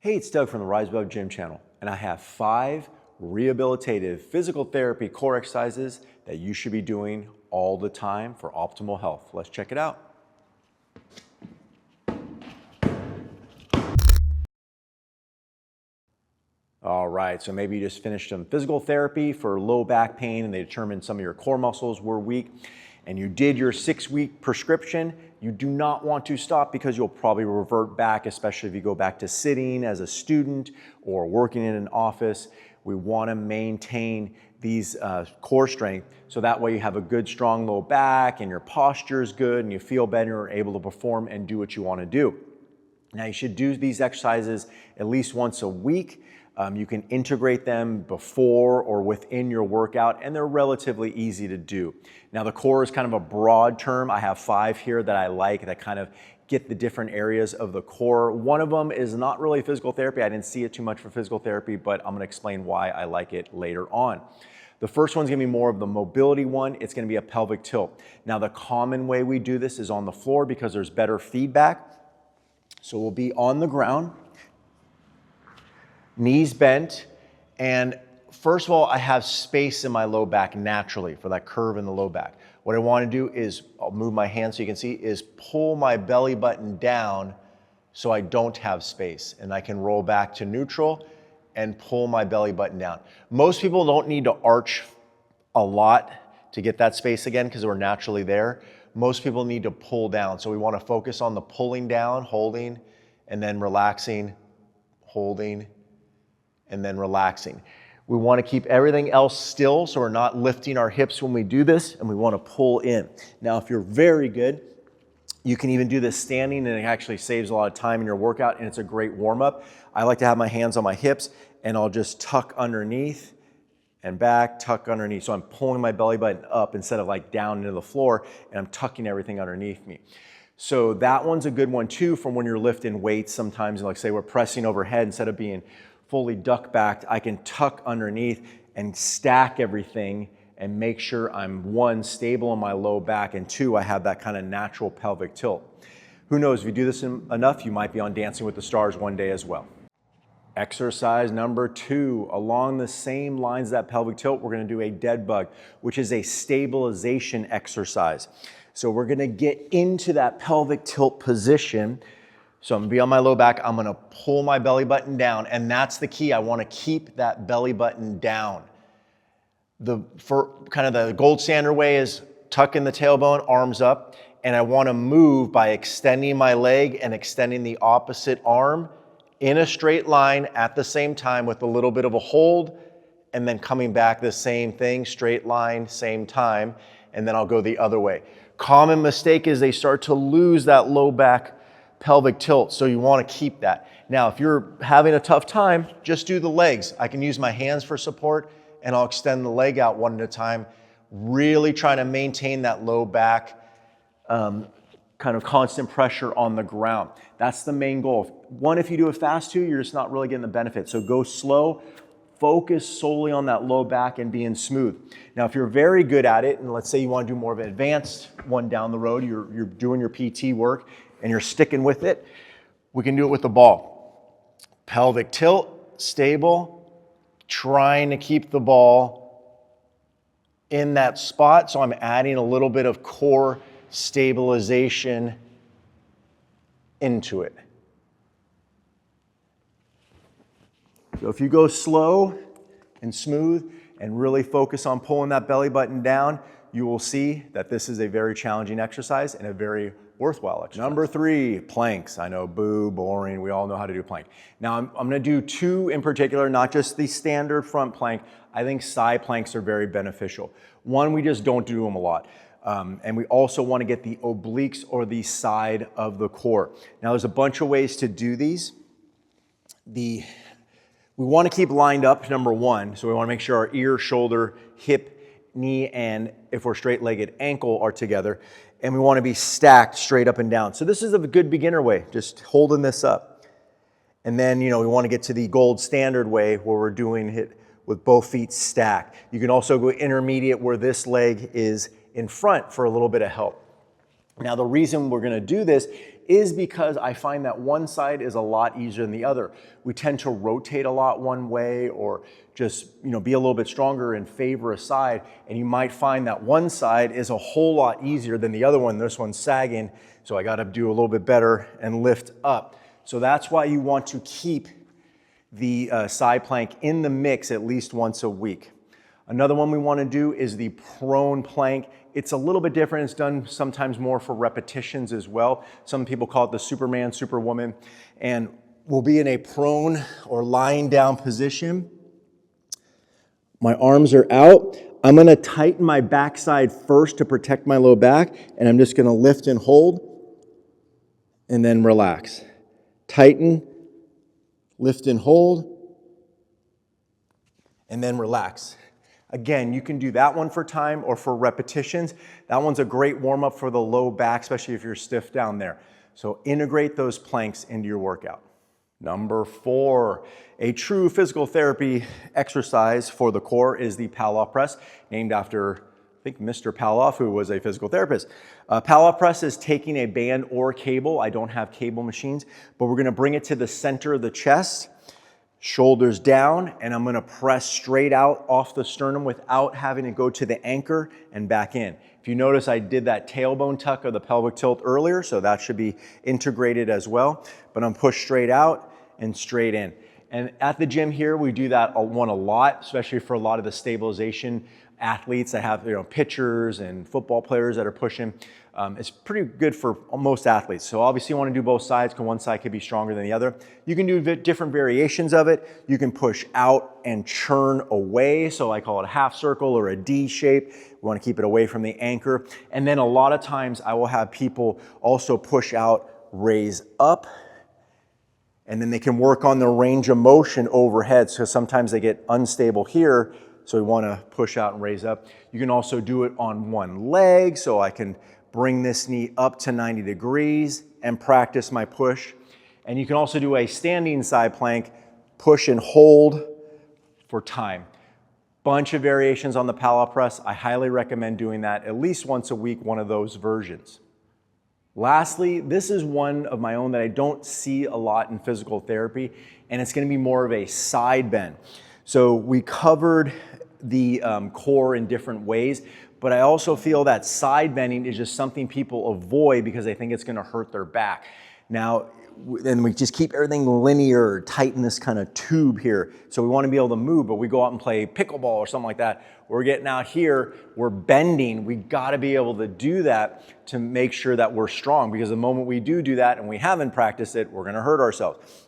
Hey, it's Doug from the Rise Above Gym channel, and I have 5 rehabilitative physical therapy core exercises that you should be doing all the time for optimal health. Let's check it out. All right, so maybe you just finished some physical therapy for low back pain and they determined some of your core muscles were weak and you did your 6-week prescription. You do not want to stop because you'll probably revert back, especially if you go back to sitting as a student or working in an office. We want to maintain these core strength so that way you have a good strong low back and your posture is good and you feel better and able to perform and do what you want to do. Now you should do these exercises at least once a week. You can integrate them before or within your workout, and they're relatively easy to do. Now the core is kind of a broad term. I have 5 here that I like that kind of get the different areas of the core. One of them is not really physical therapy. I didn't see it too much for physical therapy, but I'm gonna explain why I like it later on. The first one's gonna be more of the mobility one. It's gonna be a pelvic tilt. Now the common way we do this is on the floor because there's better feedback. So we'll be on the ground, knees bent, and first of all, I have space in my low back naturally for that curve in the low back. What I want to do is, I'll move my hand so you can see, is pull my belly button down so I don't have space, and I can roll back to neutral and pull my belly button down. Most people don't need to arch a lot to get that space again because we're naturally there. Most people need to pull down, so we want to focus on the pulling down, holding, and then relaxing, holding, and then relaxing. We want to keep everything else still so we're not lifting our hips when we do this, and we want to pull in. Now, if you're very good, you can even do this standing, and it actually saves a lot of time in your workout, and it's a great warm-up. I like to have my hands on my hips, and I'll just tuck underneath and back, tuck underneath. So I'm pulling my belly button up instead of like down into the floor, and I'm tucking everything underneath me. So that one's a good one too from when you're lifting weights sometimes, like say we're pressing overhead, instead of being fully duck backed, I can tuck underneath and stack everything and make sure I'm 1, stable in my low back, and 2, I have that kind of natural pelvic tilt. Who knows, if you do this enough, you might be on Dancing with the Stars one day as well. Exercise number 2, along the same lines as that pelvic tilt, we're going to do a dead bug, which is a stabilization exercise. So we're going to get into that pelvic tilt position. So I'm gonna be on my low back, I'm gonna pull my belly button down, and that's the key. I wanna keep that belly button down. Kind of the gold standard way is tuck in the tailbone, arms up, and I wanna move by extending my leg and extending the opposite arm in a straight line at the same time with a little bit of a hold, and then coming back the same thing, straight line, same time, and then I'll go the other way. Common mistake is they start to lose that low back pelvic tilt, so you want to keep that. Now, if you're having a tough time, just do the legs. I can use my hands for support, and I'll extend the leg out one at a time, really trying to maintain that low back kind of constant pressure on the ground. That's the main goal. One, if you do it fast too, you're just not really getting the benefit. So go slow, focus solely on that low back and being smooth. Now, if you're very good at it, and let's say you want to do more of an advanced one down the road, you're doing your PT work, and you're sticking with it, we can do it with the ball. Pelvic tilt, stable, trying to keep the ball in that spot. So I'm adding a little bit of core stabilization into it. So if you go slow and smooth and really focus on pulling that belly button down, you will see that this is a very challenging exercise and a very worthwhile exercise. Number 3, planks. I know, boo, boring. We all know how to do plank. Now I'm gonna do 2 in particular, not just the standard front plank. I think side planks are very beneficial. One, we just don't do them a lot. And we also wanna get the obliques or the side of the core. Now there's a bunch of ways to do these. We wanna keep lined up, number 1. So we wanna make sure our ear, shoulder, hip, knee, and if we're straight-legged, ankle are together. And we want to be stacked straight up and down. So this is a good beginner way, just holding this up. And then, we want to get to the gold standard way where we're doing it with both feet stacked. You can also go intermediate where this leg is in front for a little bit of help. Now, the reason we're going to do this is because I find that one side is a lot easier than the other. We tend to rotate a lot one way or just, you know, be a little bit stronger and favor a side, and you might find that one side is a whole lot easier than the other one. This one's sagging, so I got to do a little bit better and lift up. So that's why you want to keep the side plank in the mix at least once a week. Another one we want to do is the prone plank. It's a little bit different. It's done sometimes more for repetitions as well. Some people call it the Superman, Superwoman. And we'll be in a prone or lying down position. My arms are out. I'm going to tighten my backside first to protect my low back. And I'm just going to lift and hold and then relax. Tighten, lift and hold, and then relax. Again, you can do that one for time or for repetitions. That one's a great warm-up for the low back, especially if you're stiff down there. So integrate those planks into your workout. Number 4, a true physical therapy exercise for the core is the Paloff Press, named after, I think, Mr. Paloff, who was a physical therapist. Paloff Press is taking a band or cable. I don't have cable machines, but we're going to bring it to the center of the chest, shoulders down, and I'm going to press straight out off the sternum without having to go to the anchor and back in. If you notice, I did that tailbone tuck of the pelvic tilt earlier, so that should be integrated as well. But I'm pushed straight out and straight in. And at the gym here, we do that one a lot, especially for a lot of the stabilization athletes that have, you know, pitchers and football players that are pushing. It's pretty good for most athletes. So obviously you want to do both sides because one side could be stronger than the other. You can do different variations of it. You can push out and churn away. So I call it a half circle or a D shape. We want to keep it away from the anchor. And then a lot of times I will have people also push out, raise up, and then they can work on their range of motion overhead. So sometimes they get unstable here. So we want to push out and raise up. You can also do it on one leg. So I can bring this knee up to 90 degrees and practice my push. And you can also do a standing side plank, push and hold for time. Bunch of variations on the Paloff Press. I highly recommend doing that at least once a week, one of those versions. Lastly, this is one of my own that I don't see a lot in physical therapy, and it's going to be more of a side bend. So we covered the core in different ways, but I also feel that side bending is just something people avoid because they think it's going to hurt their back. Now, then we just keep everything linear, tighten this kind of tube here. So we want to be able to move, but we go out and play pickleball or something like that. We're getting out here, we're bending. We got to be able to do that to make sure that we're strong, because the moment we do that and we haven't practiced it, we're going to hurt ourselves.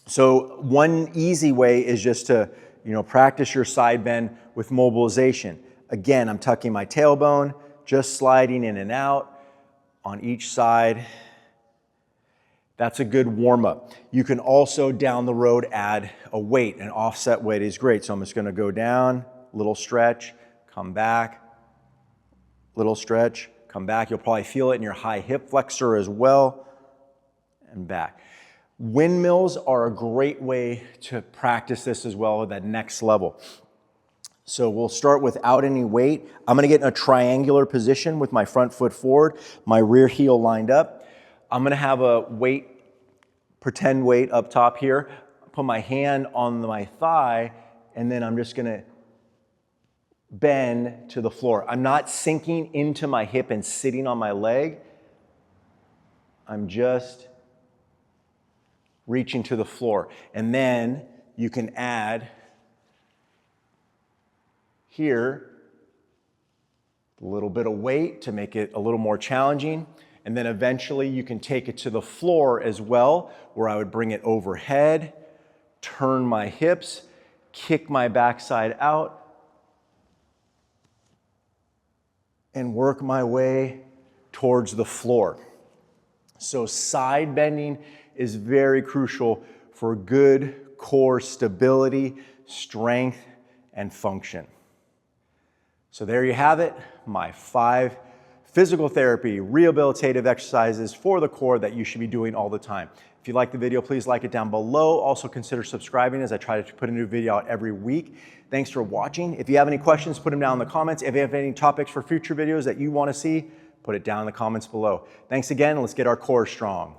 So one easy way is just to, you know, practice your side bend with mobilization. Again, I'm tucking my tailbone, just sliding in and out on each side. That's a good warm-up. You can also down the road add a weight. An offset weight is great. So I'm just going to go down, little stretch, come back, little stretch, come back. You'll probably feel it in your high hip flexor as well, and back. Windmills are a great way to practice this as well at that next level. So we'll start without any weight. I'm going to get in a triangular position with my front foot forward, my rear heel lined up. I'm going to have a weight, pretend weight up top here. Put my hand on my thigh, and then I'm just going to bend to the floor. I'm not sinking into my hip and sitting on my leg. I'm just reaching to the floor. And then you can add here a little bit of weight to make it a little more challenging. And then eventually you can take it to the floor as well, where I would bring it overhead, turn my hips, kick my backside out, and work my way towards the floor. So side bending is very crucial for good core stability, strength, and function. So there you have it, my 5 physical therapy rehabilitative exercises for the core that you should be doing all the time. If you like the video, please like it down below. Also consider subscribing, as I try to put a new video out every week. Thanks for watching. If you have any questions, put them down in the comments. If you have any topics for future videos that you want to see, Put it down in the comments below. Thanks again, and let's get our core strong.